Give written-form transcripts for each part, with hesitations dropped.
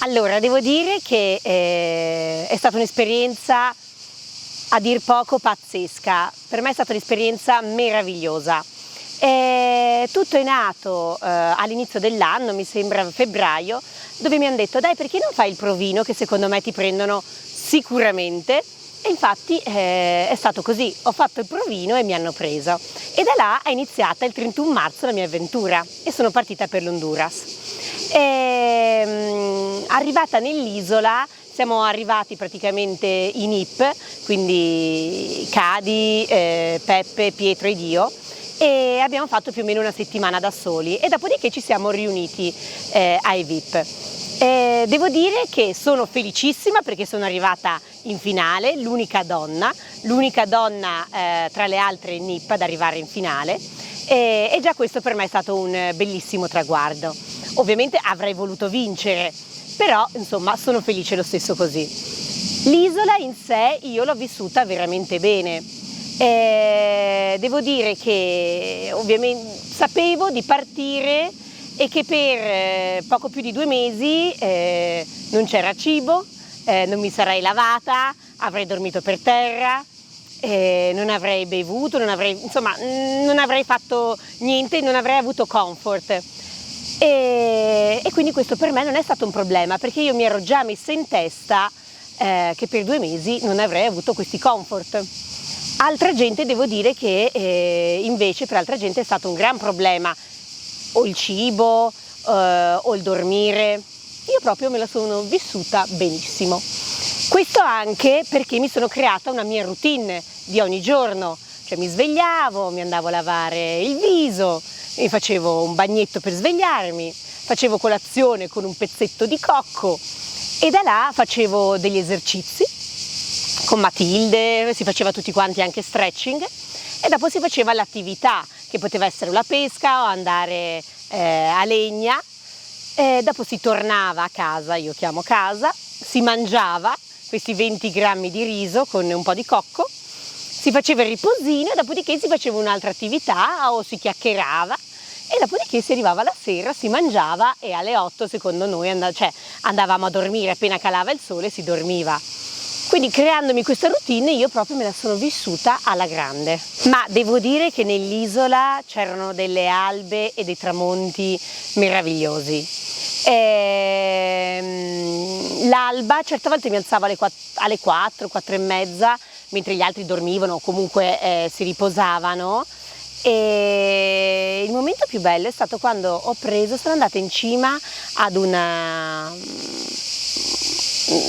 Allora, devo dire che è stata un'esperienza a dir poco pazzesca. Per me è stata un'esperienza meravigliosa. Tutto è nato all'inizio dell'anno, mi sembra a febbraio, dove mi hanno detto: dai, perché non fai il provino che secondo me ti prendono sicuramente? E infatti è stato così, ho fatto il provino e mi hanno preso. E da là è iniziata il 31 marzo la mia avventura e sono partita per l'Honduras. Arrivata nell'isola, siamo arrivati praticamente in IP, quindi Cadi, Peppe, Pietro ed io, e abbiamo fatto più o meno una settimana da soli e dopodiché ci siamo riuniti ai VIP. Devo dire che sono felicissima perché sono arrivata in finale, l'unica donna tra le altre in IP ad arrivare in finale, e già questo per me è stato un bellissimo traguardo. Ovviamente avrei voluto vincere, però insomma sono felice lo stesso così. L'isola in sé io l'ho vissuta veramente bene. Devo dire che ovviamente sapevo di partire e che per poco più di 2 mesi non c'era cibo, non mi sarei lavata, avrei dormito per terra, non avrei bevuto, non avrei fatto niente, non avrei avuto comfort. E quindi questo per me non è stato un problema, perché io mi ero già messa in testa che per 2 mesi non avrei avuto questi comfort. Altra gente, devo dire che invece per altra gente è stato un gran problema, o il cibo o il dormire. Io proprio me la sono vissuta benissimo. Questo anche perché mi sono creata una mia routine di ogni giorno, cioè mi svegliavo, mi andavo a lavare il viso, mi facevo un bagnetto per svegliarmi, facevo colazione con un pezzetto di cocco e da là facevo degli esercizi con Matilde, si faceva tutti quanti anche stretching e dopo si faceva l'attività che poteva essere la pesca o andare a legna, dopo si tornava a casa, io chiamo casa, si mangiava questi 20 grammi di riso con un po' di cocco, si faceva il riposino e dopodiché si faceva un'altra attività o si chiacchierava e dopodiché si arrivava la sera, si mangiava e alle 8 secondo noi andavamo a dormire, appena calava il sole si dormiva. Quindi creandomi questa routine io proprio me la sono vissuta alla grande. Ma devo dire che nell'isola c'erano delle albe e dei tramonti meravigliosi. L'alba, certe volte mi alzavo alle 4, 4 e mezza, mentre gli altri dormivano o comunque si riposavano. E il momento più bello è stato quando sono andata in cima sono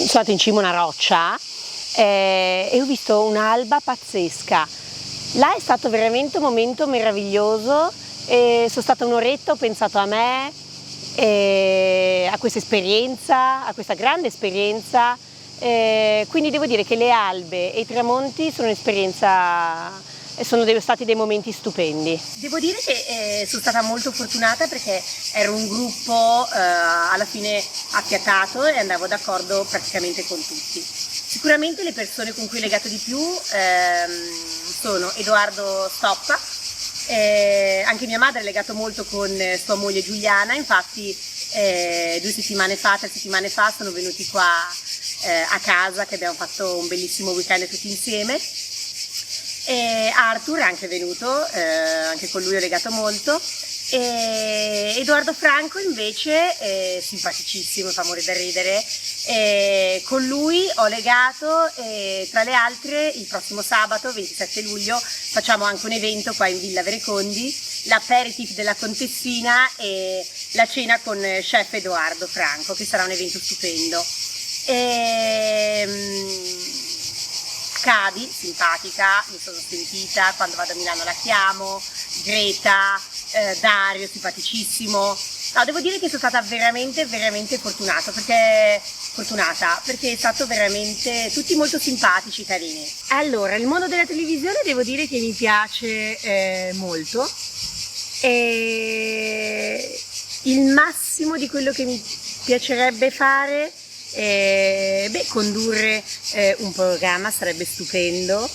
andata in cima a una roccia e ho visto un'alba pazzesca. Là è stato veramente un momento meraviglioso e sono stata un'oretta, ho pensato a me, a questa esperienza, a questa grande esperienza, quindi devo dire che le albe e i tramonti sono stati dei momenti stupendi. Devo dire che sono stata molto fortunata perché ero un gruppo alla fine affiatato e andavo d'accordo praticamente con tutti. Sicuramente le persone con cui ho legato di più sono Edoardo Stoppa, anche mia madre ha legato molto con sua moglie Giuliana, infatti 3 settimane fa sono venuti qua a casa che abbiamo fatto un bellissimo weekend tutti insieme. E Arthur è anche venuto, anche con lui ho legato molto. E Edoardo Franco invece è simpaticissimo, fa morire da ridere. Con lui ho legato e tra le altre il prossimo sabato 27 luglio facciamo anche un evento qua in Villa Verecondi, l'aperitif della contessina e la cena con chef Edoardo Franco, che sarà un evento stupendo. Cadi, simpatica, mi sono sentita, quando vado a Milano la chiamo, Greta, Dario, simpaticissimo. No, devo dire che sono stata veramente, veramente fortunata perché è stato veramente tutti molto simpatici, carini. Allora, il mondo della televisione devo dire che mi piace molto. Il massimo di quello che mi piacerebbe fare condurre un programma sarebbe stupendo,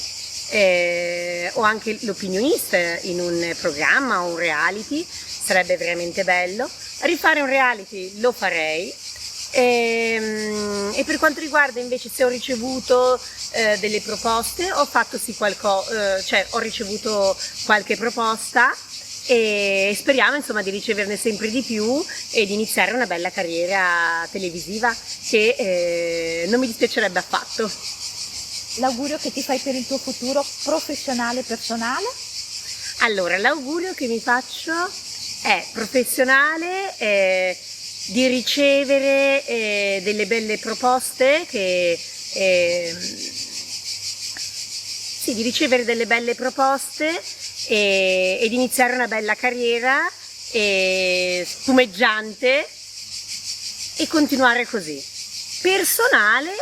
o anche l'opinionista in un programma o un reality sarebbe veramente bello. Rifare un reality lo farei, E per quanto riguarda invece se ho ricevuto delle proposte, ho fatto sì cioè ho ricevuto qualche proposta e speriamo insomma di riceverne sempre di più e di iniziare una bella carriera televisiva che non mi dispiacerebbe affatto. L'augurio che ti fai per il tuo futuro professionale e personale? Allora, l'augurio che mi faccio è professionale, di ricevere delle belle proposte, sì, di ricevere delle belle proposte e di iniziare una bella carriera spumeggiante e continuare così. Personale,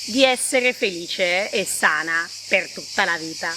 di essere felice e sana per tutta la vita.